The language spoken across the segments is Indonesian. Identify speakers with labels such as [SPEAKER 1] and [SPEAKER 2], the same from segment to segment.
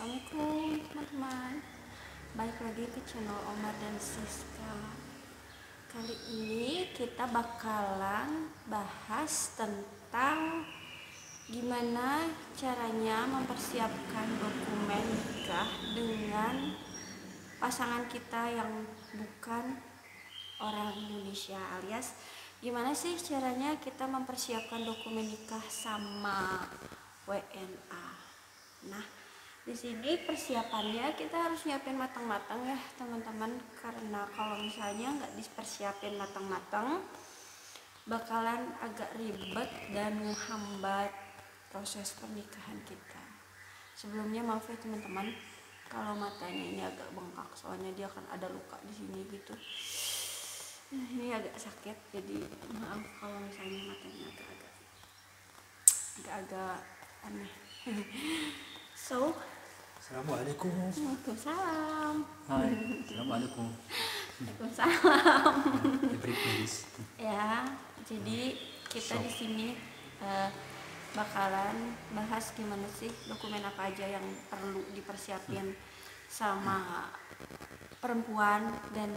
[SPEAKER 1] Assalamualaikum teman-teman, balik lagi ke channel Omar dan Siska. Kali ini kita bakalan bahas tentang gimana caranya mempersiapkan dokumen nikah dengan pasangan kita yang bukan orang Indonesia, alias gimana sih caranya kita mempersiapkan dokumen nikah sama WNA. Nah, di sini persiapannya kita harus nyiapin matang-matang ya teman-teman, karena kalau misalnya nggak dipersiapin matang-matang bakalan agak ribet dan menghambat proses pernikahan kita. Sebelumnya maaf ya teman-teman kalau matanya ini agak bengkak, soalnya dia akan ada luka di sini gitu. Ini agak sakit, jadi maaf kalau misalnya matanya agak aneh. So,
[SPEAKER 2] Assalamualaikum.
[SPEAKER 1] Waalaikumsalam.
[SPEAKER 2] Hai, Assalamualaikum.
[SPEAKER 1] Waalaikumsalam.
[SPEAKER 2] Ya,
[SPEAKER 1] Ya, jadi kita di sini bakalan bahas gimana sih dokumen apa aja yang perlu dipersiapin sama perempuan dan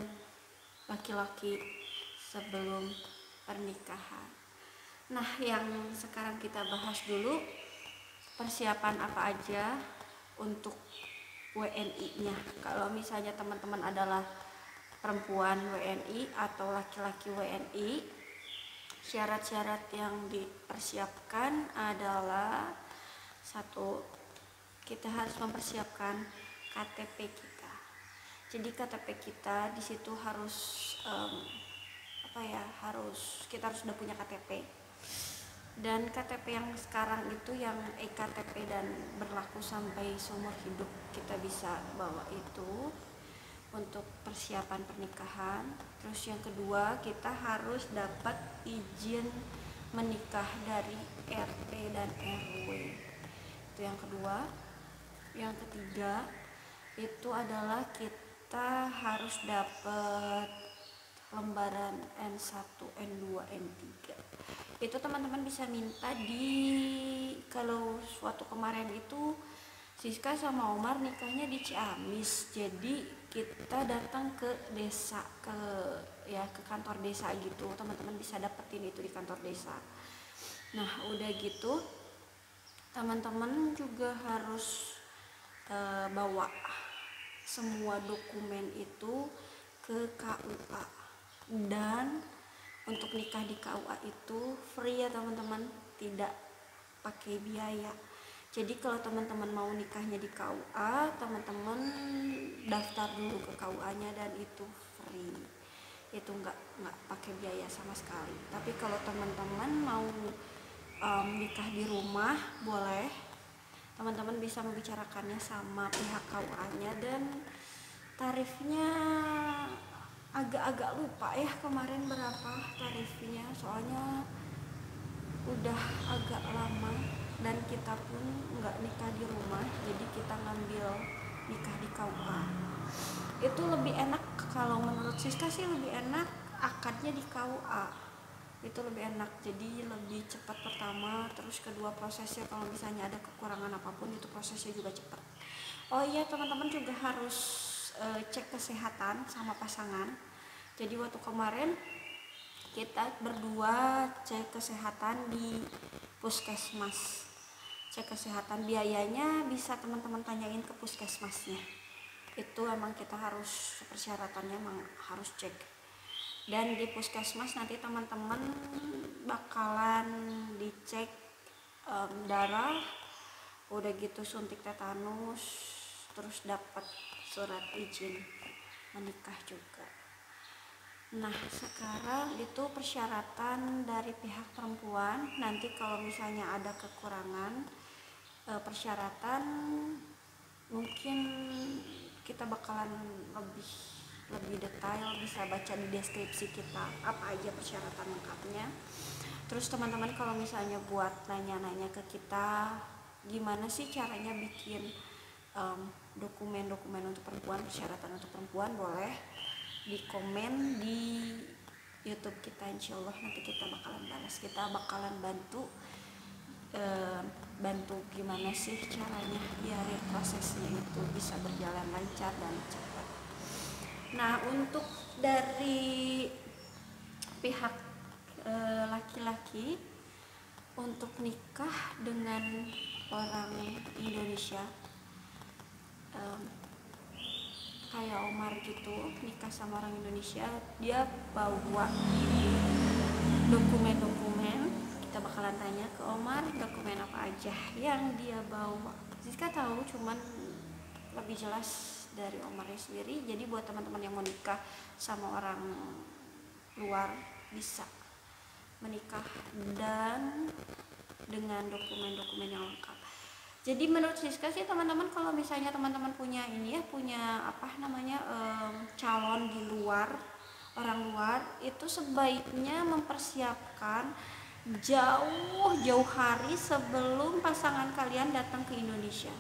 [SPEAKER 1] laki-laki sebelum pernikahan. Nah, yang sekarang kita bahas dulu persiapan apa aja untuk WNI-nya. Kalau misalnya teman-teman adalah perempuan WNI atau laki-laki WNI, syarat-syarat yang dipersiapkan adalah satu, kita harus mempersiapkan KTP kita. Jadi KTP kita di situ harus kita harus udah punya KTP. Dan KTP yang sekarang itu yang eKTP dan berlaku sampai seumur hidup, kita bisa bawa itu untuk persiapan pernikahan. Terus yang kedua, kita harus dapat izin menikah dari RT dan RW. Itu yang kedua. Yang ketiga itu adalah kita harus dapat lembaran N1, N2, N3. Itu teman-teman bisa minta kalau suatu kemarin itu Siska sama Omar nikahnya di Ciamis, jadi kita datang ke desa, ke kantor desa gitu. Teman-teman bisa dapetin itu di kantor desa. Nah, udah gitu teman-teman juga harus bawa semua dokumen itu ke KUA. Dan untuk nikah di KUA itu free ya teman-teman, tidak pakai biaya. Jadi kalau teman-teman mau nikahnya di KUA, teman-teman daftar dulu ke KUA-nya dan itu free. Itu nggak pakai biaya sama sekali. Tapi kalau teman-teman mau nikah di rumah, boleh. Teman-teman bisa membicarakannya sama pihak KUA-nya, dan tarifnya agak lupa ya kemarin berapa tarifnya, soalnya udah agak lama dan kita pun nggak nikah di rumah, jadi kita ngambil nikah di KUA. Itu lebih enak, kalau menurut Siska sih lebih enak akadnya di KUA, itu lebih enak, jadi lebih cepat pertama. Terus kedua, prosesnya kalau misalnya ada kekurangan apapun itu prosesnya juga cepat. Oh iya, teman-teman juga harus cek kesehatan sama pasangan. Jadi waktu kemarin kita berdua cek kesehatan di puskesmas. Cek kesehatan biayanya bisa teman-teman tanyain ke puskesmasnya. Itu emang kita harus, persyaratannya emang harus cek. Dan di puskesmas nanti teman-teman bakalan dicek darah, udah gitu suntik tetanus, terus dapat surat izin menikah juga. Nah, sekarang itu persyaratan dari pihak perempuan. Nanti kalau misalnya ada kekurangan persyaratan, mungkin kita bakalan lebih detail, bisa baca di deskripsi kita apa aja persyaratan lengkapnya. Terus teman-teman kalau misalnya buat nanya-nanya ke kita gimana sih caranya bikin dokumen-dokumen untuk perempuan, persyaratan untuk perempuan, boleh di komen di YouTube kita. Insya Allah nanti kita bakalan balas, kita bakalan bantu bantu gimana sih caranya biar prosesnya itu bisa berjalan lancar dan cepat. Nah, untuk dari pihak laki-laki untuk nikah dengan orang Indonesia, kayak Omar gitu nikah sama orang Indonesia, dia bawa dokumen-dokumen. Kita bakalan tanya ke Omar dokumen apa aja yang dia bawa. Siska tahu, cuman lebih jelas dari Omarnya sendiri. Jadi buat teman-teman yang mau nikah sama orang luar bisa menikah dan dengan dokumen-dokumen yang lengkap. Jadi menurut Siska sih teman-teman, kalau misalnya teman-teman punya ini ya, punya calon di luar, orang luar, itu sebaiknya mempersiapkan jauh-jauh hari sebelum pasangan kalian datang ke Indonesia.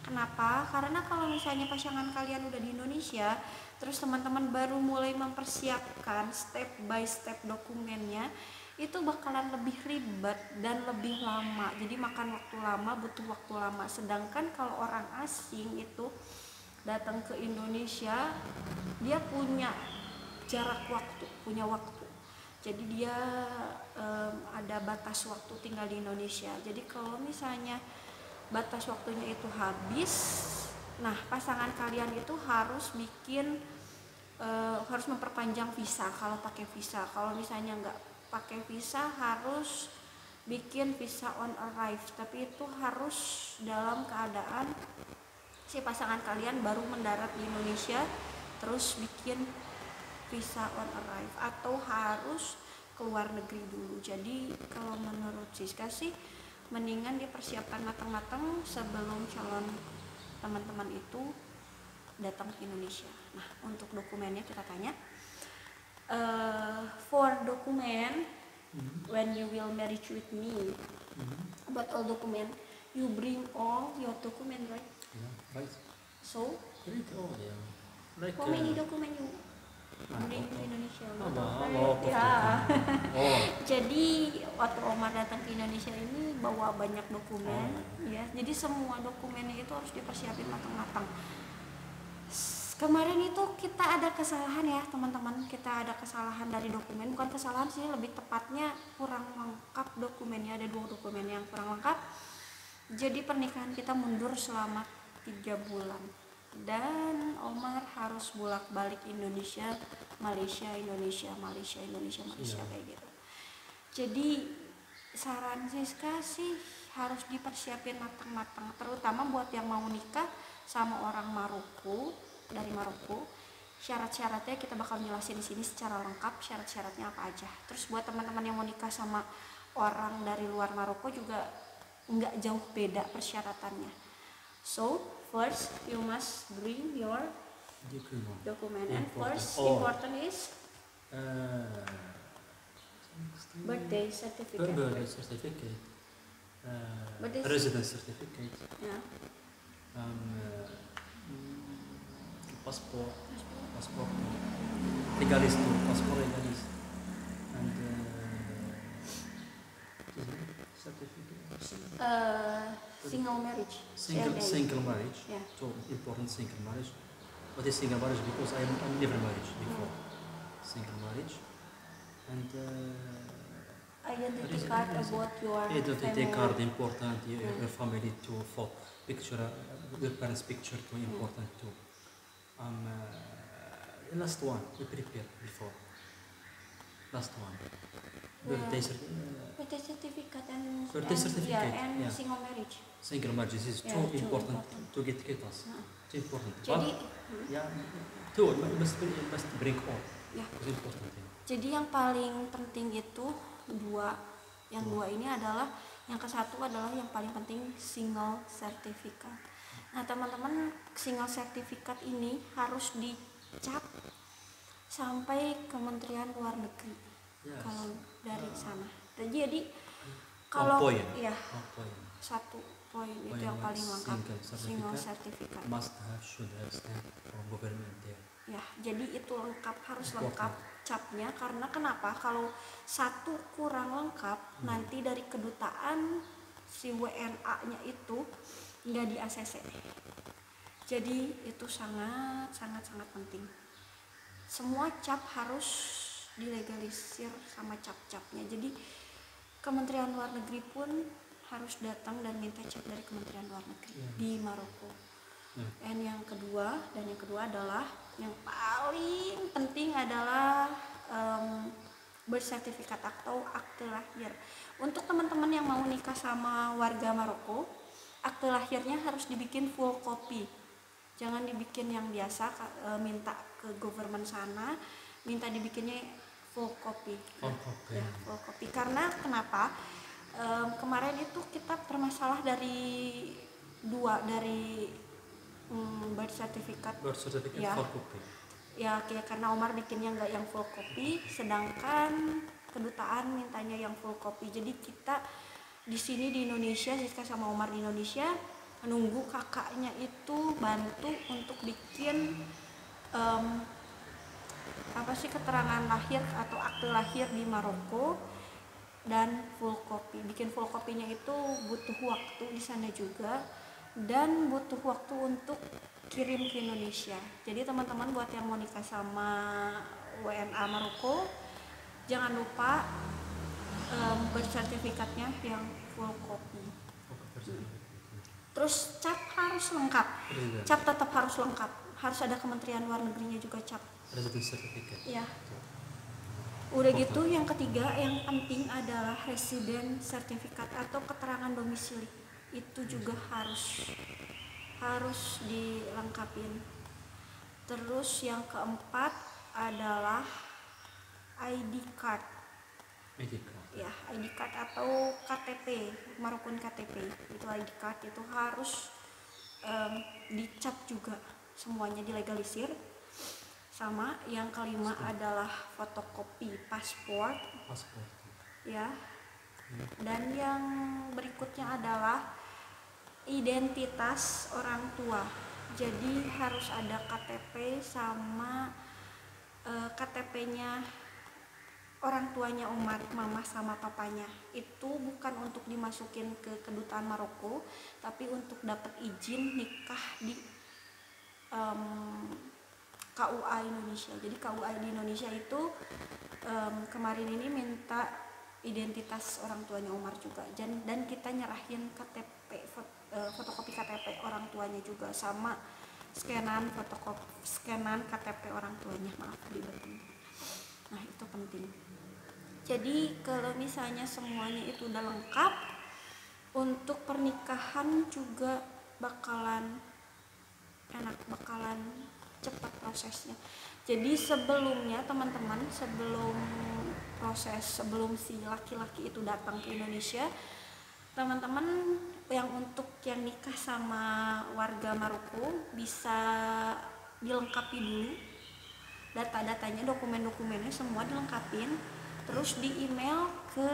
[SPEAKER 1] Kenapa? Karena kalau misalnya pasangan kalian udah di Indonesia, terus teman-teman baru mulai mempersiapkan step by step dokumennya, itu bakalan lebih ribet dan lebih lama. Jadi makan waktu lama, butuh waktu lama. Sedangkan kalau orang asing itu datang ke Indonesia, dia punya jarak waktu, punya waktu. Jadi dia ada batas waktu tinggal di Indonesia. Jadi kalau misalnya batas waktunya itu habis, nah pasangan kalian itu harus harus memperpanjang visa kalau pakai visa. Kalau misalnya nggak pakai visa, harus bikin visa on arrive, tapi itu harus dalam keadaan si pasangan kalian baru mendarat di Indonesia terus bikin visa on arrive, atau harus keluar negeri dulu. Jadi kalau menurut Siska sih mendingan dipersiapkan matang-matang sebelum calon teman-teman itu datang ke Indonesia. Nah, untuk dokumennya kita tanya, for document, when you will marriage with me, about all document, you bring all your document, right?
[SPEAKER 2] Yeah, right.
[SPEAKER 1] So,
[SPEAKER 2] Great. Oh, yeah. Like,
[SPEAKER 1] how many document you bring to Indonesia?
[SPEAKER 2] Ya. Oh.
[SPEAKER 1] Jadi waktu Omar datang ke Indonesia ini bawa banyak dokumen, ya. Jadi semua dokumennya itu harus dipersiapin matang-matang. Kemarin itu kita ada kesalahan ya teman-teman, kita ada kesalahan dari dokumen, bukan kesalahan sih, lebih tepatnya kurang lengkap dokumennya, ada 2 dokumen yang kurang lengkap. Jadi pernikahan kita mundur selama 3 bulan dan Omar harus bolak-balik Indonesia, Malaysia, Indonesia, Malaysia, Indonesia, Malaysia, kayak gitu. Jadi saran Siska sih harus dipersiapin matang-matang, terutama buat yang mau nikah sama orang Maroko, dari Maroko. Syarat-syaratnya kita bakal jelasin di sini secara lengkap, syarat-syaratnya apa aja. Terus buat teman-teman yang mau nikah sama orang dari luar Maroko juga nggak jauh beda persyaratannya. So first you must bring your document, and first important is birthday certificate.
[SPEAKER 2] Birthday certificate. Residence certificate.
[SPEAKER 1] Yeah.
[SPEAKER 2] Passport. Legalist. Passport legalist. And certificate.
[SPEAKER 1] Single marriage.
[SPEAKER 2] Single marriage.
[SPEAKER 1] Yeah.
[SPEAKER 2] So important single marriage. What is single marriage? Because I'm never married before. Single marriage. And
[SPEAKER 1] identity card about your
[SPEAKER 2] identity
[SPEAKER 1] family.
[SPEAKER 2] card important. Your family too. For picture, your parents' picture too important too. Last one we prepared before. Last one. Birthday
[SPEAKER 1] certificate and single marriage.
[SPEAKER 2] Single marriage is too important to get us. Too important.
[SPEAKER 1] Jadi,
[SPEAKER 2] two must bring all.
[SPEAKER 1] Ya.
[SPEAKER 2] It's important thing.
[SPEAKER 1] Jadi yang paling penting itu 2. Yang 2 ini adalah, yang ke-1 adalah yang paling penting, single certificate. Nah teman-teman, single certificate ini harus dicap sampai Kementerian Luar Negeri. Yes. Kalau dari sana. Jadi kalau ya 1 poin itu yang paling lengkap, single certificate.
[SPEAKER 2] Should have stamp from government there.
[SPEAKER 1] Ya, jadi itu lengkap, harus lengkap capnya. Karena kenapa? Kalau 1 kurang lengkap, nanti dari kedutaan si WNA-nya itu nggak di ACC. Jadi itu sangat penting. Semua cap harus dilegalisir sama cap-capnya. Jadi Kementerian Luar Negeri pun harus datang dan minta cap dari Kementerian Luar Negeri di Maroko. Dan yang kedua adalah yang paling penting adalah bersertifikat atau akte lahir. Untuk teman-teman yang mau nikah sama warga Maroko, akte lahirnya harus dibikin full copy. Jangan dibikin yang biasa, minta ke government sana, minta dibikinnya full copy. Ya, full copy. Karena kenapa? Kemarin itu kita bermasalah dari birth certificate ya.
[SPEAKER 2] Full copy.
[SPEAKER 1] Ya karena Omar bikinnya nggak yang full copy, sedangkan kedutaan mintanya yang full copy. Jadi kita di sini di Indonesia, Siska sama Omar di Indonesia menunggu kakaknya itu bantu untuk bikin keterangan lahir atau akte lahir di Maroko dan full copy. Bikin full copy-nya itu butuh waktu di sana juga dan butuh waktu untuk kirim ke Indonesia. Jadi teman-teman buat yang mau nikah sama WNA Maroko, jangan lupa bersertifikatnya yang full copy. Terus cap harus lengkap. Cap tetap harus lengkap. Harus ada Kementerian Luar Negerinya juga cap.
[SPEAKER 2] Residence certificate.
[SPEAKER 1] Ya. Udah gitu yang ketiga yang penting adalah resident certificate atau keterangan domisili. Itu juga harus dilengkapin. Terus yang keempat adalah ID card. Ya, ID card atau KTP, Marokon KTP. Itu ID card itu harus dicap juga, semuanya dilegalisir. Sama yang kelima adalah fotokopi paspor. Ya. Dan yang berikutnya adalah identitas orang tua. Jadi harus ada KTP sama KTP-nya orang tuanya Omar, mama sama papanya. Itu bukan untuk dimasukin ke kedutaan Maroko, tapi untuk dapat izin nikah di KUA Indonesia. Jadi KUA di Indonesia itu kemarin ini minta identitas orang tuanya Omar juga, dan kita nyerahin KTP, fotokopi KTP orang tuanya juga sama scanan KTP orang tuanya. Maaf dibetul. Nah itu penting. Jadi kalau misalnya semuanya itu udah lengkap, untuk pernikahan juga bakalan enak, bakalan cepat prosesnya. Jadi sebelumnya teman-teman, sebelum si laki-laki itu datang ke Indonesia, teman-teman yang untuk yang nikah sama warga Maroko bisa dilengkapi dulu data-datanya, dokumen-dokumennya semua dilengkapin, terus di email ke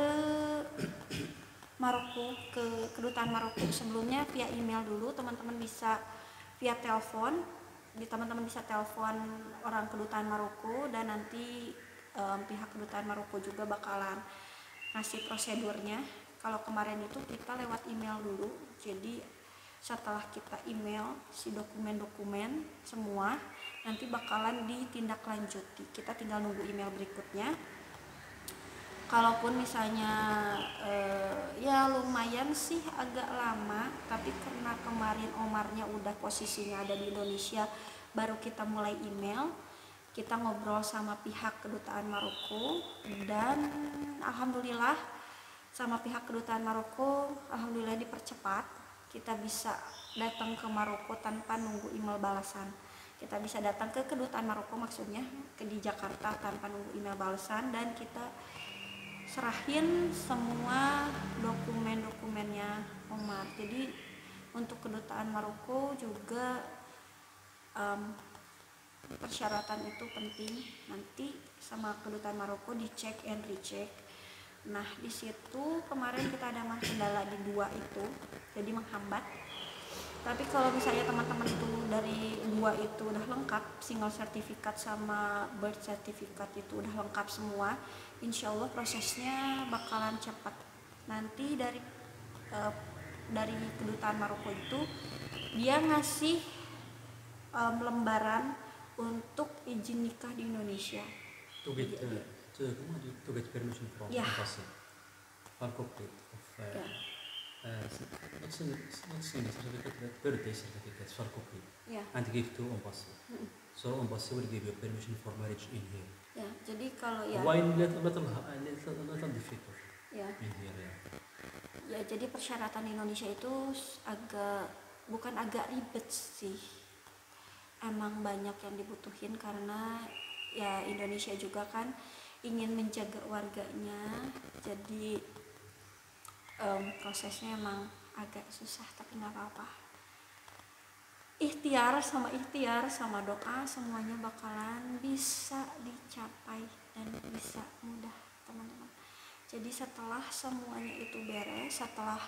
[SPEAKER 1] Maroko, ke kedutaan Maroko. Sebelumnya via email dulu, teman-teman bisa via telepon, teman-teman bisa telepon orang kedutaan Maroko, dan nanti pihak kedutaan Maroko juga bakalan ngasih prosedurnya. Kalau kemarin itu kita lewat email dulu, jadi setelah kita email si dokumen-dokumen semua, nanti bakalan ditindaklanjuti. Kita tinggal nunggu email berikutnya. Kalaupun misalnya ya lumayan sih agak lama, tapi karena kemarin Omarnya udah posisinya ada di Indonesia, baru kita mulai email, kita ngobrol sama pihak kedutaan Maroko, dan alhamdulillah sama pihak kedutaan Maroko alhamdulillah dipercepat. Kita bisa datang ke Maroko tanpa nunggu email balasan. Kita bisa datang ke kedutaan Maroko, maksudnya di Jakarta, tanpa nunggu email balasan, dan kita serahin semua dokumen-dokumennya Omar. Jadi untuk kedutaan Maroko juga persyaratan itu penting. Nanti sama kedutaan Maroko dicek and recheck. Nah di situ kemarin kita ada kendala di dua itu, jadi menghambat. Tapi kalau misalnya teman-teman itu dari dua itu udah lengkap, single certificate sama birth certificate itu udah lengkap semua, insya Allah prosesnya bakalan cepat. Nanti dari dari kedutaan Maroko itu dia ngasih lembaran untuk izin nikah di Indonesia.
[SPEAKER 2] To get to get permission from
[SPEAKER 1] Yeah.
[SPEAKER 2] embassy, hard copy of
[SPEAKER 1] Yeah.
[SPEAKER 2] not single certificate, but birthday certificate, hard copy,
[SPEAKER 1] Ya,
[SPEAKER 2] and give to embassy. So embassy will give you permission for marriage in here.
[SPEAKER 1] ya. Jadi kalau ya,
[SPEAKER 2] Why little difficult
[SPEAKER 1] ya,
[SPEAKER 2] in here? Yeah.
[SPEAKER 1] ya. Jadi persyaratan Indonesia itu bukan agak ribet sih. Emang banyak yang dibutuhin karena ya Indonesia juga kan ingin menjaga warganya. Jadi prosesnya emang agak susah, tapi nggak apa-apa. Ikhtiar sama doa semuanya bakalan bisa dicapai dan bisa mudah, teman-teman. Jadi setelah semuanya itu beres, setelah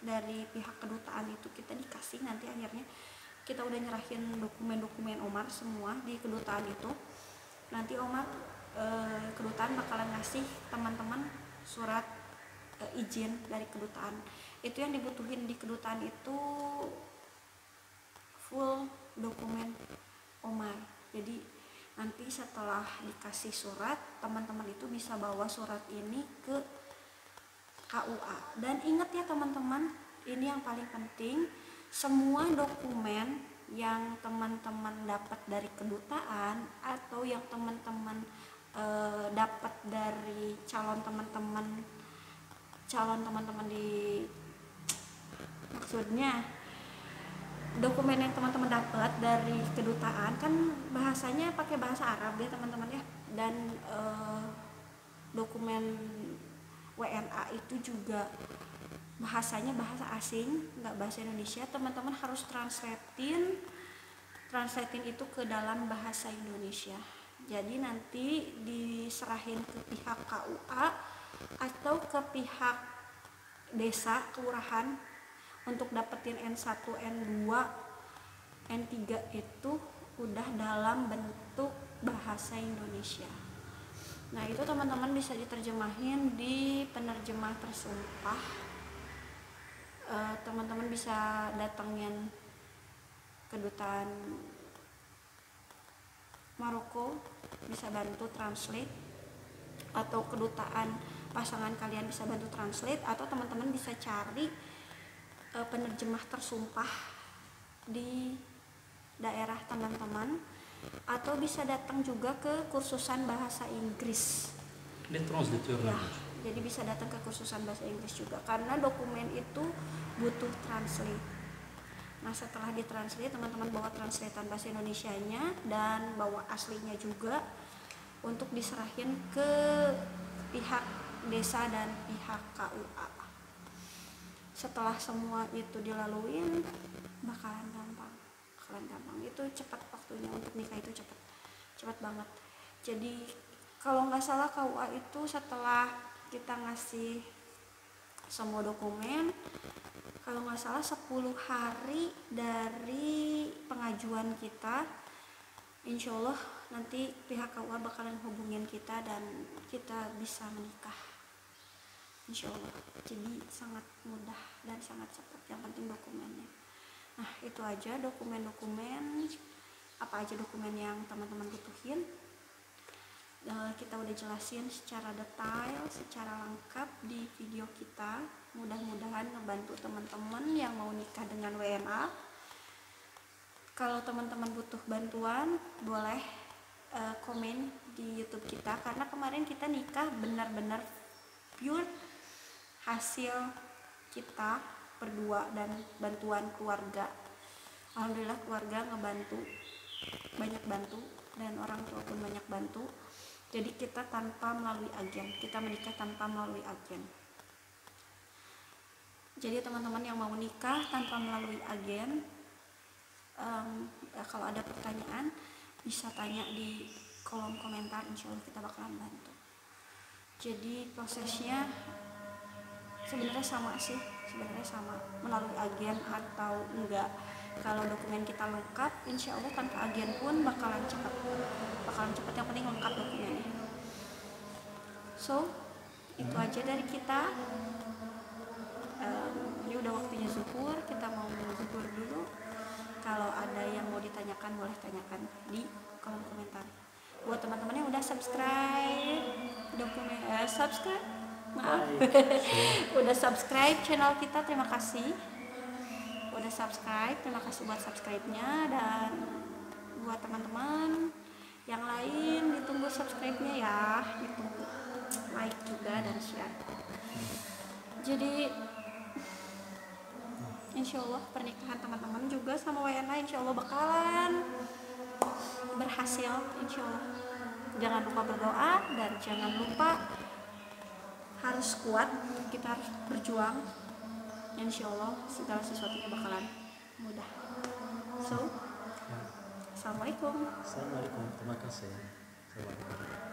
[SPEAKER 1] dari pihak kedutaan itu kita dikasih, nanti akhirnya kita udah nyerahin dokumen-dokumen Omar semua di kedutaan itu. Nanti Omar kedutaan bakalan ngasih teman-teman surat izin dari kedutaan. Itu yang dibutuhin di kedutaan itu full dokumen Omar. Jadi nanti setelah dikasih surat, teman-teman itu bisa bawa surat ini ke KUA. Dan ingat ya teman-teman, ini yang paling penting, semua dokumen yang teman-teman dapat dari kedutaan atau yang teman-teman dapat dari calon teman-teman di, maksudnya dokumen yang teman-teman dapat dari kedutaan kan bahasanya pakai bahasa Arab ya teman-teman ya, dan dokumen WNA itu juga bahasanya bahasa asing, nggak bahasa Indonesia. Teman-teman harus translatein itu ke dalam bahasa Indonesia. Jadi nanti diserahin ke pihak KUA atau ke pihak desa kelurahan untuk dapetin N1, N2, N3 itu udah dalam bentuk bahasa Indonesia. Nah itu teman-teman bisa diterjemahin di penerjemah tersumpah. Teman-teman bisa datengin kedutaan Maroko, bisa bantu translate, atau kedutaan pasangan kalian bisa bantu translate, atau teman-teman bisa cari penerjemah tersumpah di daerah teman-teman, atau bisa datang juga ke kursusan bahasa Inggris. Ya, jadi bisa datang ke kursusan bahasa Inggris juga karena dokumen itu butuh translate. Nah setelah ditranslate, teman-teman bawa translatean bahasa Indonesianya dan bawa aslinya juga untuk diserahin ke pihak desa dan pihak KUA. Setelah semua itu dilaluin bakalan gampang. Itu cepat waktunya untuk nikah, itu cepat banget. Jadi kalau nggak salah KUA itu setelah kita ngasih semua dokumen, kalau nggak salah 10 hari dari pengajuan kita, insya Allah nanti pihak KUA bakalan hubungin kita dan kita bisa menikah, insya Allah. Jadi sangat mudah dan sangat cepat, yang penting dokumennya. Nah itu aja dokumen-dokumen, apa aja dokumen yang teman-teman butuhin. Kita udah jelasin secara detail, secara lengkap di video kita. Mudah-mudahan ngebantu teman-teman yang mau nikah dengan WNA. Kalau teman-teman butuh bantuan, boleh komen di YouTube kita, karena kemarin kita nikah benar-benar pure hasil kita berdua dan bantuan keluarga. Alhamdulillah keluarga ngebantu, banyak bantu, dan orang tua pun banyak bantu. Jadi kita tanpa melalui agen, kita menikah tanpa melalui agen. Jadi teman-teman yang mau nikah tanpa melalui agen, kalau ada pertanyaan bisa tanya di kolom komentar, insya Allah kita bakalan bantu. Jadi prosesnya sebenarnya sama sih, melalui agen atau enggak. Kalau dokumen kita lengkap, insya Allah tanpa agen pun bakalan cepat. Yang penting lengkap dokumennya. So itu aja dari kita. udah waktunya zuhur, kita mau zuhur dulu. Kalau ada yang mau ditanyakan boleh tanyakan di kolom komentar. Buat teman-teman yang udah subscribe, subscribe, maaf, udah subscribe channel kita, terima kasih. Udah subscribe, terima kasih buat subscribe-nya. Dan buat teman-teman yang lain ditunggu subscribe-nya ya, ditunggu like juga dan share. Jadi insya Allah pernikahan teman-teman juga sama Wayana insya Allah bakalan berhasil, insya Allah. Jangan lupa berdoa dan jangan lupa harus kuat, kita harus berjuang. Insya Allah segala sesuatunya bakalan mudah. So, assalamualaikum.
[SPEAKER 2] Assalamualaikum, terima kasih. Assalamualaikum.